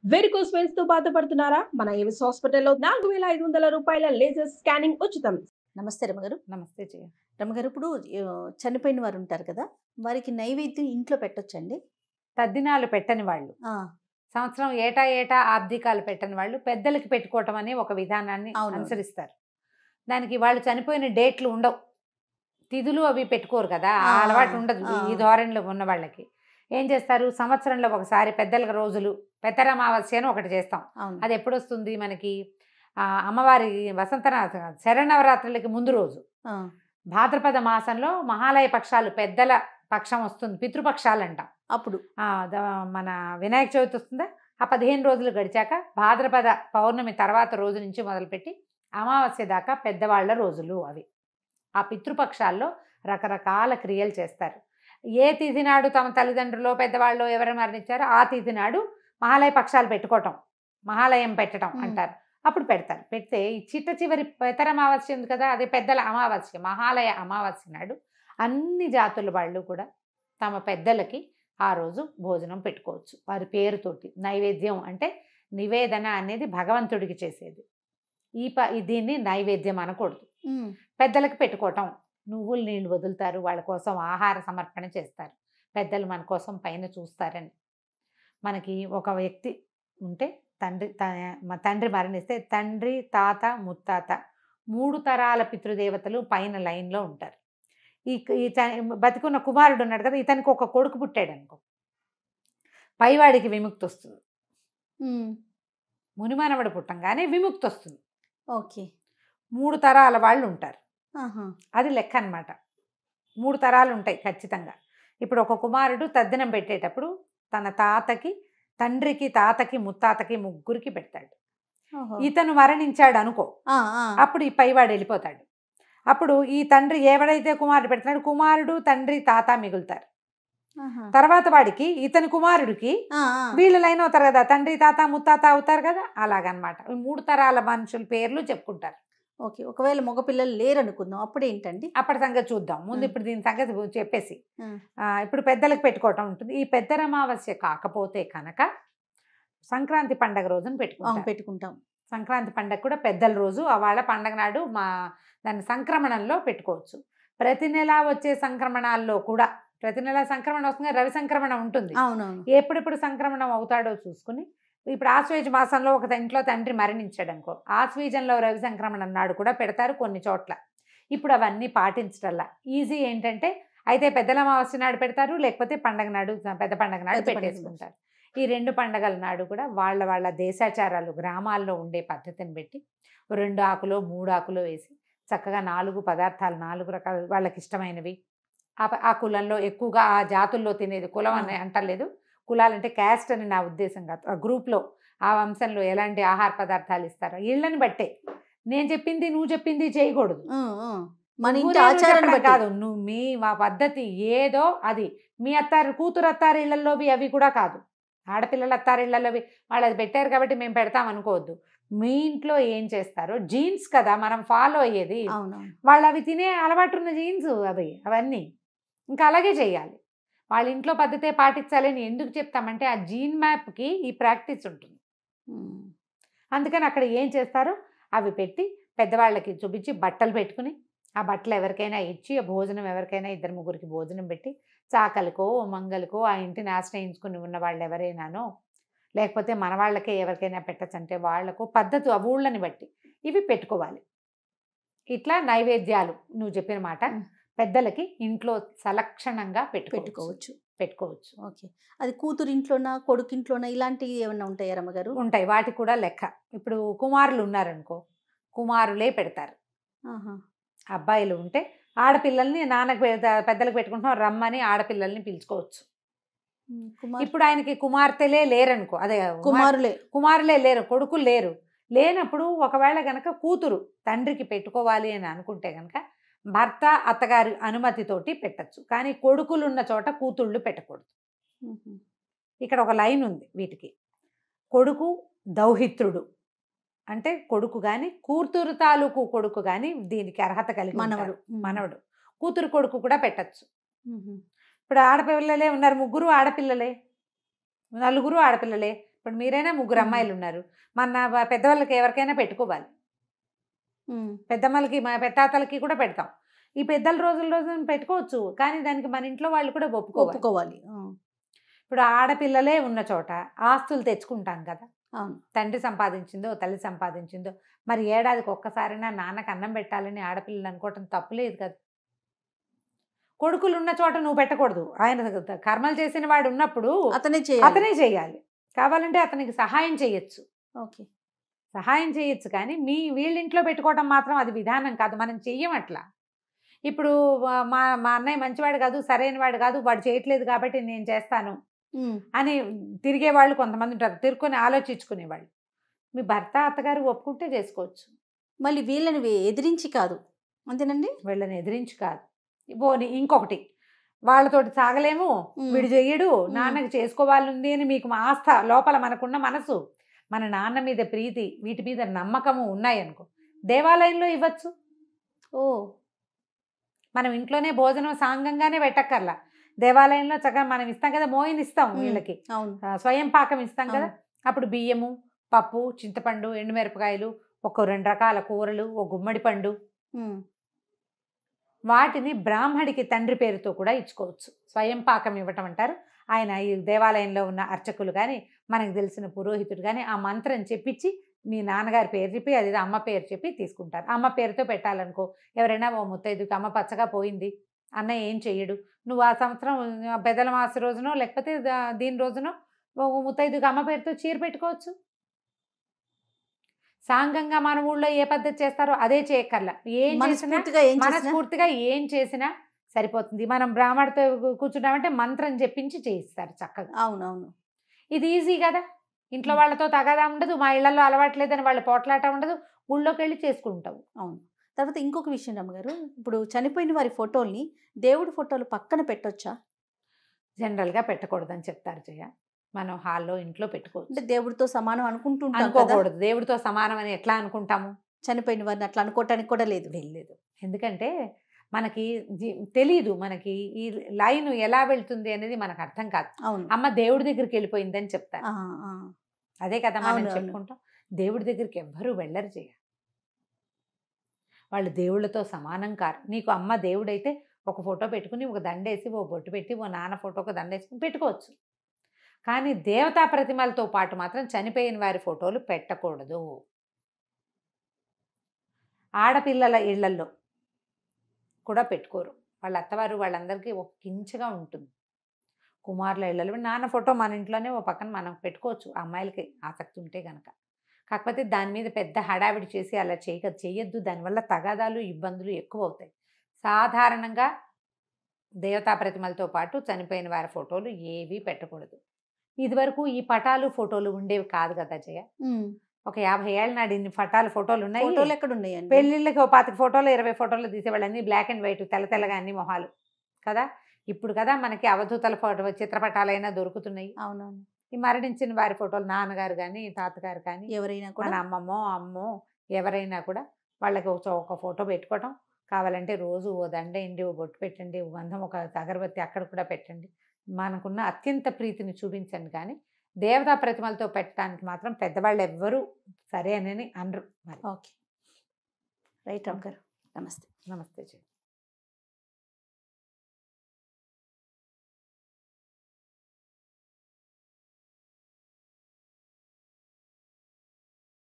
Varicose veins తో బాధపడుతున్నారా? మన ఏవిస్ హాస్పిటల్లో 4,500 రూపాయల లేజర్ స్కానింగ్ ఉచితం. నమస్తే రమగారు. నమస్తే జయ. రమగారు, ఇప్పుడు చనిపోయిన వారు ఉంటారు కదా, వారికి నైవేద్యం ఇంట్లో పెట్టొచ్చండి? తద్దినాలు పెట్టని వాళ్ళు, ఆ, సంవత్సరం ఏటా ఏటా ఆబ్దికాలు పెట్టని వాళ్ళు పెద్దలకి పెట్టుకోవటం అనే ఒక విధానాన్ని అవునవును. అనుసరిస్తారు. దానికి వాళ్ళు చనిపోయిన డేట్లు ఉండవు, తిథులు అవి పెట్టుకోరు కదా, ఆ ఆ, అలవాటు ఉండదు ఆ. ఈ ధోరణిలో ఉన్న వాళ్ళకి. ఏం చేస్తారు, సంవత్సరంలో ఒకసారి పెద్దల రోజులు పెత్తరమావాస్య అని ఒకటి చేస్తాం. అవును. అది ఎప్పుడు వస్తుంది మనకి? అమ్మవారి శరన్నవరాత్రులకి ముందు రోజు, ఆ, భాద్రపద మాసంలో మహాలయ పక్షాలు పెద్దల పక్షం వస్తుంది, పితృపక్షాలు అంటాం. అప్పుడు మన వినాయక చవితి వస్తుందా, ఆ 15 రోజులు గడిచాక భాద్రపద పౌర్ణమి తర్వాత రోజు నుంచి మొదలుపెట్టి అమావాస్య దాకా పెద్దవాళ్ల రోజులు అవి. ఆ పితృపక్షాల్లో రకరకాల క్రియలు చేస్తారు. ఏ తిథి నాడు తమ తల్లిదండ్రులు పెద్దవాళ్ళు ఎవరు మరణించారో ఆ తిథి నాడు మహాలయ పక్షాలు పెట్టుకోవటం, మహాలయం పెట్టడం అంటారు. అప్పుడు పెడతారు. పెడితే ఈ చిట్ట చివరి పెతర అమావాస్య ఉంది కదా, అదే పెద్దల అమావాస్య, మహాలయ అమావాస్య నాడు అన్ని జాతుల వాళ్ళు కూడా తమ పెద్దలకి ఆ రోజు భోజనం పెట్టుకోవచ్చు వారి పేరుతోటి. నైవేద్యం అంటే నివేదన అనేది భగవంతుడికి చేసేది. దీన్ని నైవేద్యం అనకూడదు. పెద్దలకు పెట్టుకోవటం, నువ్వులు నీళ్ళు వదులుతారు, వాళ్ళ కోసం ఆహార సమర్పణ చేస్తారు. పెద్దలు మన కోసం పైన చూస్తారని. మనకి ఒక వ్యక్తి ఉంటే మా తండ్రి మరణిస్తే తండ్రి, తాత, ముత్తాత 3 తరాల పితృదేవతలు పైన లైన్లో ఉంటారు. ఈ బతికున్న కుమారుడు ఉన్నాడు కదా, ఇతనికి ఒక కొడుకు పుట్టాడు అనుకో, పైవాడికి విముక్తి వస్తుంది. మునిమానవుడు పుట్టంగానే విముక్తి వస్తుంది. ఓకే. 3 తరాల వాళ్ళు ఉంటారు, ఆహా. అది లెక్క అనమాట. 3 తరాలు ఉంటాయి ఖచ్చితంగా. ఇప్పుడు ఒక కుమారుడు తద్దినం పెట్టేటప్పుడు తన తాతకి, తండ్రికి, తాతకి, ముత్తాతకి ముగ్గురికి పెడతాడు. ఇతను మరణించాడు అనుకో, అప్పుడు ఈ పైవాడు వెళ్ళిపోతాడు. అప్పుడు ఈ తండ్రి ఎవడైతే కుమారుడు పెడుతున్నాడు, కుమారుడు, తండ్రి, తాత మిగులుతారు. తర్వాత వాడికి, ఇతని కుమారుడికి వీళ్ళు లైన్ అవుతారు కదా, తండ్రి, తాత, ముత్తాత అవుతారు కదా, అలాగనమాట. 3 తరాల మనుషుల పేర్లు చెప్పుకుంటారు. ఓకే. ఒకవేళ మగపిల్లలు లేరు అనుకుందాం, అప్పుడు ఏంటండి? అప్పటి సంగతి చూద్దాం. ముందు ఇప్పుడు దీని సంగతి చెప్పేసి, ఇప్పుడు పెద్దలకు పెట్టుకోవటం ఉంటుంది. ఈ పెద్దల అమావాస్య కాకపోతే కనుక సంక్రాంతి పండగ రోజున పెట్టుకుంటాం. సంక్రాంతి పండగ కూడా పెద్దల రోజు, వాళ్ళ పండగ నాడు దాన్ని సంక్రమణంలో పెట్టుకోవచ్చు. ప్రతి నెల వచ్చే సంక్రమణాల్లో కూడా, ప్రతి నెల సంక్రమణ వస్తుంది, రవి సంక్రమణ ఉంటుంది. ఎప్పుడెప్పుడు సంక్రమణం అవుతాడో చూసుకుని, ఇప్పుడు ఆశ్వేజ మాసంలో ఒక ఇంట్లో తండ్రి మరణించాడు అనుకో, ఆశ్వేజంలో రవి సంక్రమణం నాడు కూడా పెడతారు కొన్ని చోట్ల. ఇప్పుడు అవన్నీ పాటించటల్లా ఈజీ ఏంటంటే, అయితే పెద్దల అమావాస్య నాడు పెడతారు, లేకపోతే పండగ నాడు, పెద్ద పండగ నాడు పెట్టేసుకుంటారు. ఈ 2 పండగల నాడు కూడా వాళ్ళ దేశాచారాలు, గ్రామాల్లో ఉండే పద్ధతిని బట్టి 2 ఆకులో 3 ఆకులో వేసి చక్కగా 4 పదార్థాలు, 4 రకాల వాళ్ళకి ఇష్టమైనవి, ఆ కులంలో ఎక్కువగా ఆ జాతుల్లో తినేది, కులం అని అంటలేదు, కులాలంటే క్యాస్ట్ అని నా ఉద్దేశం కాదు, ఆ గ్రూప్లో ఆ వంశంలో ఎలాంటి ఆహార పదార్థాలు ఇస్తారో ఇళ్ళని బట్టే. నేను చెప్పింది నువ్వు చెప్పింది చేయకూడదు, మన ఇంటి ఆచారం కాదు. మా పద్ధతి ఏదో అది. మీ కూతురు అత్తారు ఇళ్లలోవి అవి కూడా కాదు, ఆడపిల్లల అత్తారిళ్లలోవి వాళ్ళు అది పెట్టారు కాబట్టి మేము పెడతాం అనుకోవద్దు. మీ ఇంట్లో ఏం చేస్తారో జీన్స్ కదా మనం ఫాలో అయ్యేది, వాళ్ళు అవి తినే అలవాటు ఉన్న జీన్స్ అవన్నీ ఇంకా అలాగే చేయాలి. వాళ్ళ ఇంట్లో పద్ధతే పాటించాలని ఎందుకు చెప్తామంటే, ఆ జీన్ మ్యాప్కి ఈ ప్రాక్టీస్ ఉంటుంది. అందుకని అక్కడ ఏం చేస్తారో అవి పెట్టి పెద్దవాళ్ళకి చూపించి బట్టలు పెట్టుకుని, ఆ బట్టలు ఎవరికైనా ఇచ్చి, ఆ భోజనం ఎవరికైనా 2-3కి భోజనం పెట్టి, చాకలికో మంగలికో ఆ ఇంటిని ఆశ్రయించుకుని ఉన్న వాళ్ళు ఎవరైనానో, లేకపోతే మన వాళ్ళకే ఎవరికైనా పెట్టచ్చంటే వాళ్లకు పద్ధతి ఆ ఊళ్ళని బట్టి ఇవి పెట్టుకోవాలి. ఇట్లా నైవేద్యాలు నువ్వు చెప్పిన మాట పెద్దలకి ఇంట్లో సలక్షణంగా పెట్టుకోవచ్చు. ఓకే. అది కూతురు ఇంట్లోనా, కొడుకు ఇంట్లోనా, ఇలాంటివి ఏమైనా ఉంటాయా రమ్మగారు? ఉంటాయి, వాటికి కూడా లెక్క. ఇప్పుడు కుమారులు ఉన్నారనుకో, కుమారులే పెడతారు. అబ్బాయిలు ఉంటే ఆడపిల్లల్ని పెద్దలకు పెట్టుకుంటున్నాం రమ్మని ఆడపిల్లల్ని పిలుచుకోవచ్చు. ఇప్పుడు ఆయనకి కుమార్తెలే లేరనుకో, అదే కుమారులే లేరు, కొడుకులు లేనప్పుడు ఒకవేళ గనక కూతురు తండ్రికి పెట్టుకోవాలి అని అనుకుంటే గనక భర్త అత్తగారి అనుమతితోటి పెట్టచ్చు. కానీ కొడుకులు ఉన్న చోట కూతుళ్ళు పెట్టకూడదు. ఇక్కడ ఒక లైన్ ఉంది వీటికి. కొడుకు దౌహిత్రుడు అంటే కొడుకు కానీ, కూతురు తాలూకు కొడుకు కానీ దీనికి అర్హత కలిగి మనవడు. కూతురు కొడుకు కూడా పెట్టచ్చు. ఇప్పుడు ఆడపిల్లలే ఉన్నారు, 3 ఆడపిల్లలే, 4 ఆడపిల్లలే, ఇప్పుడు మీరైనా ముగ్గురు అమ్మాయిలు ఉన్నారు, మన పెద్దవాళ్ళకి ఎవరికైనా పెట్టుకోవాలి, పెద్దమ్మలకి మా పెద్దాతలకి కూడా పెడతాం. ఈ పెద్దల రోజున పెట్టుకోవచ్చు, కానీ దానికి మన ఇంట్లో వాళ్ళు కూడా ఒప్పుకోవాలి. ఇప్పుడు ఆడపిల్లలే ఉన్న చోట ఆస్తులు తెచ్చుకుంటాం కదా, తండ్రి సంపాదించిందో తల్లి సంపాదించిందో, మరి ఏడాదికి ఒక్కసారైనా నాన్నకు అన్నం పెట్టాలని ఆడపిల్లలు అనుకోవటం తప్పులేదు కదా. కొడుకులు ఉన్న చోట నువ్వు పెట్టకూడదు, ఆయన కర్మలు చేసిన వాడు ఉన్నప్పుడు అతనే చేయాలి. కావాలంటే అతనికి సహాయం చేయొచ్చు, సహాయం చేయొచ్చు, కానీ వీళ్ళింట్లో పెట్టుకోవటం మాత్రం అది విధానం కాదు, మనం చెయ్యం అట్లా. ఇప్పుడు మా అన్నయ్య మంచివాడు కాదు, సరైన వాడు కాదు, వాడు చేయట్లేదు కాబట్టి నేను చేస్తాను అని తిరిగే వాళ్ళు కొంతమంది ఉంటారు, తిరుక్కొని ఆలోచించుకునేవాళ్ళు. మీ భర్త అత్తగారు ఒప్పుకుంటే చేసుకోవచ్చు, మళ్ళీ వీళ్ళని ఎదిరించి కాదు, అంతేనండి, వీళ్ళని ఎదిరించి కాదు. పోనీ ఇంకొకటి, వాళ్ళతోటి సాగలేము, వీడు చెయ్యడు, నాన్నకి చేసుకోవాలంది అని మీకు ఆస్థ లోపల మనకున్న మనసు, మన నాన్న మీద ప్రీతి, వీటి మీద నమ్మకము ఉన్నాయనుకో, దేవాలయంలో ఇవ్వచ్చు. మనం ఇంట్లోనే భోజనం సాంగంగానే పెట్టక్కర్లా, దేవాలయంలో చక్కగా మనం ఇస్తాం కదా, మోయిన్ ఇస్తాం వీళ్ళకి, స్వయం పాకం ఇస్తాం కదా, అప్పుడు బియ్యము, పప్పు, చింతపండు, ఎండుమిరపకాయలు, ఒక 2 రకాల కూరలు, ఒక గుమ్మడి పండు, వాటిని బ్రాహ్మడికి తండ్రి పేరుతో కూడా ఇచ్చుకోవచ్చు. స్వయం పాకం ఇవ్వటం అంటారు. ఆయన ఈ దేవాలయంలో ఉన్న అర్చకులు కానీ మనకు తెలిసిన పురోహితుడు కానీ ఆ మంత్రం చెప్పించి మీ నాన్నగారి పేరు చెప్పి, అది అమ్మ పేరు చెప్పి తీసుకుంటారు. అమ్మ పేరుతో పెట్టాలనుకో, ఎవరైనా ఓ ముత్తైదుకి అమ్మ పచ్చగా పోయింది, అన్న ఏం చెయ్యడు, నువ్వు ఆ సంవత్సరం పెద్దల మాస రోజునో లేకపోతే దీని రోజునో ముత్తైదుకి అమ్మ పేరుతో చీర పెట్టుకోవచ్చు. సాంగంగా మన ఊళ్ళో ఏ పద్ధతి చేస్తారో అదే చేయక్కర్లా, మనస్ఫూర్తిగా ఏం చేసినా సరిపోతుంది. మనం బ్రాహ్మడితో కూర్చున్నామంటే మంత్రం చెప్పించి చేయిస్తారు చక్కగా. అవునవును, ఇది ఈజీ కదా, ఇంట్లో వాళ్ళతో తగాదా ఉండదు, మా ఇళ్లలో అలవాట్లేదని వాళ్ళు పోట్లాట ఉండదు, ఊళ్ళోకి వెళ్ళి చేసుకుంటావు. అవును. తర్వాత ఇంకొక విషయం రమ్మగారు, ఇప్పుడు చనిపోయిన వారి ఫోటోల్ని దేవుడి ఫోటోలు పక్కన పెట్టొచ్చా? జనరల్గా పెట్టకూడదని చెప్తారు జయ. మనం హాల్లో ఇంట్లో పెట్టుకోవచ్చు. అంటే దేవుడితో సమానం అనుకోకూడదు. దేవుడితో సమానం అని ఎట్లా అనుకుంటాము? చనిపోయిన వారిని అట్లా అనుకోవటానికి కూడా లేదు. ఎందుకంటే మనకి తెలీదు, మనకి ఈ లైన్ ఎలా వెళ్తుంది అనేది మనకు అర్థం కాదు. అమ్మ దేవుడి దగ్గరికి వెళ్ళిపోయిందని చెప్తారు, అదే కదా మనం చెప్పుకుంటాం. దేవుడి దగ్గరికి ఎవ్వరూ వెళ్ళరు చేయ, వాళ్ళు దేవుళ్ళతో సమానం కారు. నీకు అమ్మ దేవుడైతే ఒక ఫోటో పెట్టుకుని ఒక దండేసి ఓ బొట్టు పెట్టి ఓ నాన్న ఫోటోకి దండేసుకుని పెట్టుకోవచ్చు, కానీ దేవతా ప్రతిమలతో పాటు మాత్రం చనిపోయిన వారి ఫోటోలు పెట్టకూడదు. ఆడపిల్లల ఇళ్లల్లో కూడా పెట్టుకోరు, వాళ్ళ అత్తవారు వాళ్ళందరికీ ఒక కించగా ఉంటుంది. కుమారుల ఇళ్లలో నాన్న ఫోటో మన ఇంట్లోనే ఓ పక్కన మనం పెట్టుకోవచ్చు, అమ్మాయిలకి ఆసక్తి ఉంటే కనుక. కాకపోతే దాని మీద పెద్ద హడావిడి చేసి అలా చేయొద్దు, దానివల్ల తగాదాలు ఇబ్బందులు ఎక్కువ అవుతాయి. సాధారణంగా దేవతా ప్రతిమలతో పాటు చనిపోయిన వారి ఫోటోలు ఏవి పెట్టకూడదు. ఇదివరకు ఈ పటాలు ఫోటోలు ఉండేవి కాదు కదా జయ, ఒక 50 ఏళ్ళ నాడు ఇన్ని ఫోటోలు ఉన్నాయి. పెళ్ళిళ్ళకి 25 ఫోటోలు 20 ఫోటోలు తీసేవాళ్ళు, అన్ని బ్లాక్ అండ్ వైట్, తెల్లగా అన్ని మొహాలు కదా. ఇప్పుడు కదా మనకి అవధూతల ఫోటో చిత్రపటాలైనా దొరుకుతున్నాయి. అవునవును. ఈ మరణించిన వారి ఫోటోలు నాన్నగారు కానీ తాతగారు కానీ ఎవరైనా కూడా, మన అమ్మో ఎవరైనా కూడా వాళ్ళకి ఒక ఫోటో పెట్టుకోవటం, కావాలంటే రోజు ఓ దండేయండి, ఓ బొట్టు పెట్టండి, ఓ గంధం, ఒక అగరబత్తి అక్కడ కూడా పెట్టండి, మనకున్న అత్యంత ప్రీతిని చూపించండి. కానీ దేవతా ప్రతిమలతో పెట్టడానికి మాత్రం పెద్దవాళ్ళు ఎవ్వరూ సరే అని అనరు. మరి ఓకే, రైట్ అమ్మగారు, నమస్తే. నమస్తే జయ.